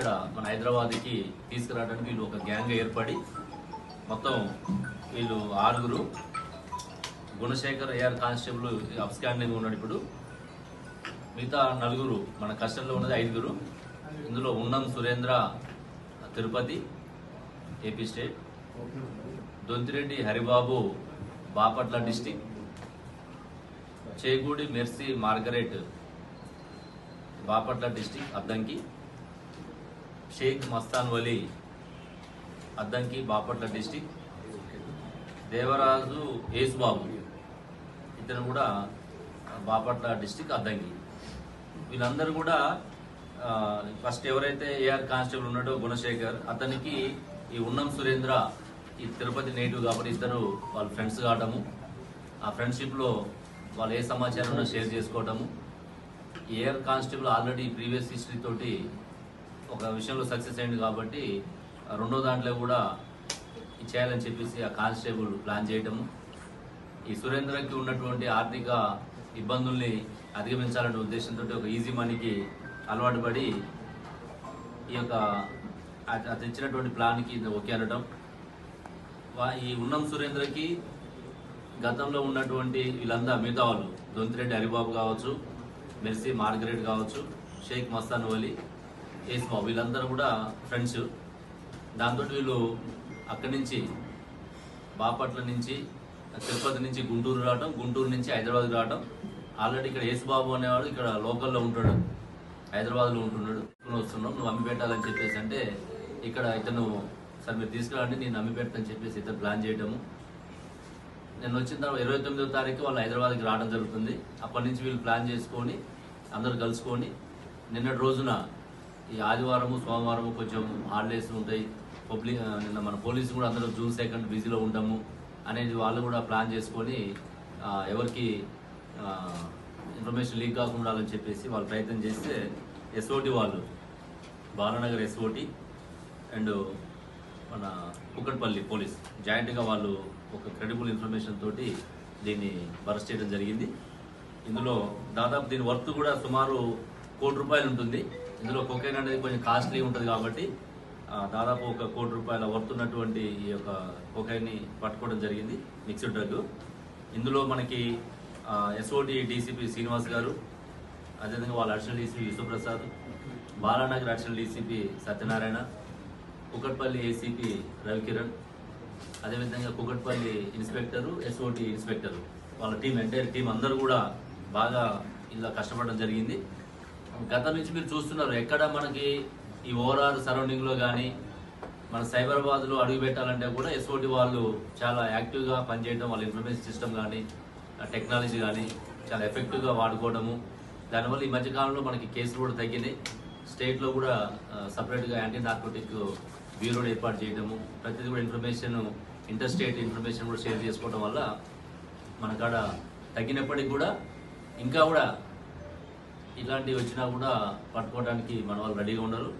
ఇక్కడ మన హైదరాబాద్కి తీసుకురావడానికి వీళ్ళు ఒక గ్యాంగ్ ఏర్పడి మొత్తం వీళ్ళు 6 గుణశేఖర్ ఏఆర్ కానిస్టేబుల్ అబ్స్కాండింగ్ ఉన్నాడు. ఇప్పుడు మిగతా 4 మన కస్టడీలో ఉన్నది 5. ఇందులో ఉన్నం Surendra Tirupati AP state, Dontireddy Haribabu Bapatla district, Chegudi Mercy Margaret Bapatla district Addanki, Shaik Mastan Vali Addanki Bapatla district, Devaraju Yesubabu ఇతను కూడా బాపట్ల డిస్టిక్ అద్దంకి. వీళ్ళందరూ కూడా ఫస్ట్ ఎవరైతే ఏఆర్ కానిస్టేబుల్ ఉన్నాడో గుణశేఖర్, అతనికి ఈ ఉన్నం సురేంద్ర ఈ తిరుపతి నేటివ్ కాబట్టి ఇద్దరు వాళ్ళ ఫ్రెండ్స్ కావటము, ఆ ఫ్రెండ్షిప్లో వాళ్ళు ఏ సమాచారం షేర్ చేసుకోవటము. AR constable already previous history తోటి ఒక విషయంలో సక్సెస్ అయింది కాబట్టి రెండో దాంట్లో కూడా చేయాలని చెప్పేసి ఆ కానిస్టేబుల్ ప్లాన్ చేయటము. ఈ సురేంద్రకి ఉన్నటువంటి ఆర్థిక ఇబ్బందుల్ని అధిగమించాలనే ఉద్దేశంతో ఒక ఈజీ మనీకి అలవాటు పడి ఈ యొక్క అది ఇచ్చినటువంటి ప్లాన్కి ఓకే అనడం. ఈ ఉన్నం సురేంద్రకి గతంలో ఉన్నటువంటి వీళ్ళంతా మిగతా వాళ్ళు దొంతిరెడ్డి హరిబాబు కావచ్చు, మెర్సీ మార్గరెట్ కావచ్చు, షేక్ మస్తాన్ వలీ, యేసుబాబు వీళ్ళందరూ కూడా ఫ్రెండ్స్. దాంతో వీళ్ళు అక్కడి నుంచి బాపట్ల నుంచి తిరుపతి నుంచి గుంటూరు రావడం, గుంటూరు నుంచి హైదరాబాద్ రావడం. ఆల్రెడీ ఇక్కడ యేసుబాబు అనేవాడు ఇక్కడ లోకల్లో ఉంటాడు, హైదరాబాద్లో ఉంటున్నాడు. వస్తున్నాం నువ్వు అమ్మి పెట్టాలని చెప్పేసి అంటే ఇక్కడ ఇతను సార్ మీరు తీసుకురండి నేను అమ్మి పెట్టని చెప్పేసి ఇతను ప్లాన్ చేయడము. నేను వచ్చిన తర్వాత 29వ తారీఖు వాళ్ళు హైదరాబాద్కి రావడం జరుగుతుంది. అప్పటి నుంచి వీళ్ళు ప్లాన్ చేసుకొని అందరూ కలుసుకొని నిన్నటి రోజున ఈ ఆదివారము సోమవారము కొంచెం హాలిడేస్ ఉంటాయి, నిన్న మన పోలీసు కూడా అందరూ జూన్ 2 బిజీలో ఉంటాము అనేది వాళ్ళు కూడా ప్లాన్ చేసుకొని ఎవరికి ఇన్ఫర్మేషన్ లీక్ కాకుండా ఉండాలని చెప్పేసి వాళ్ళు ప్రయత్నం చేస్తే ఎస్ఓటి వాళ్ళు బాలానగర్ ఎస్ఓటి అండ్ మన కుక్కట్పల్లి పోలీస్ జాయింట్గా వాళ్ళు ఒక క్రెడిబుల్ ఇన్ఫర్మేషన్ తోటి దీన్ని బరస్ట్ చేయడం జరిగింది. ఇందులో దాదాపు దీని వర్త్ కూడా సుమారు ₹1 కోటి ఉంటుంది. ఇందులో కొకైన్ అనేది కొంచెం కాస్ట్లీ ఉంటుంది కాబట్టి దాదాపు ₹1 కోటి వర్త్ ఉన్నటువంటి ఈ యొక్క కొకైన్ని పట్టుకోవడం జరిగింది, మిక్స్డ్ డ్రగ్. ఇందులో మనకి ఎస్ఓటి డీసీపీ శ్రీనివాస్ గారు, అదేవిధంగా వాళ్ళ additional DCP Vishwaprasad, Balanagar additional DCP Satyanarayana, Kukatpally ACP Ravikiran, అదేవిధంగా కుకట్పల్లి ఇన్స్పెక్టరు, ఎస్ఓటి ఇన్స్పెక్టరు, వాళ్ళ టీం ఎంటైర్ టీం అందరూ కూడా బాగా ఇలా కష్టపడడం జరిగింది. గతం నుంచి మీరు చూస్తున్నారు ఎక్కడ మనకి ఈ ఓవరాల్ సరౌండింగ్లో కానీ మన సైబరాబాద్లో అడుగు పెట్టాలంటే కూడా ఎస్ఓటి వాళ్ళు చాలా యాక్టివ్గా పనిచేయడం, వాళ్ళ ఇన్ఫర్మేషన్ సిస్టమ్ కానీ టెక్నాలజీ కానీ చాలా ఎఫెక్టివ్గా వాడుకోవడము. దానివల్ల ఈ మధ్యకాలంలో మనకి కేసులు కూడా తగ్గినాయి. స్టేట్లో కూడా సపరేట్గా యాంటీ నార్కోటిక్ బ్యూరో ఏర్పాటు చేయడము, ప్రతిదీ కూడా ఇన్ఫర్మేషన్ ఇంటర్ స్టేట్ ఇన్ఫర్మేషన్ కూడా షేర్ చేసుకోవడం వల్ల మన కాడ తగ్గినప్పటికీ కూడా ఇంకా కూడా ఇలాంటివి వచ్చినా కూడా పట్టుకోవడానికి మన వాళ్ళు రెడీగా ఉన్నారు.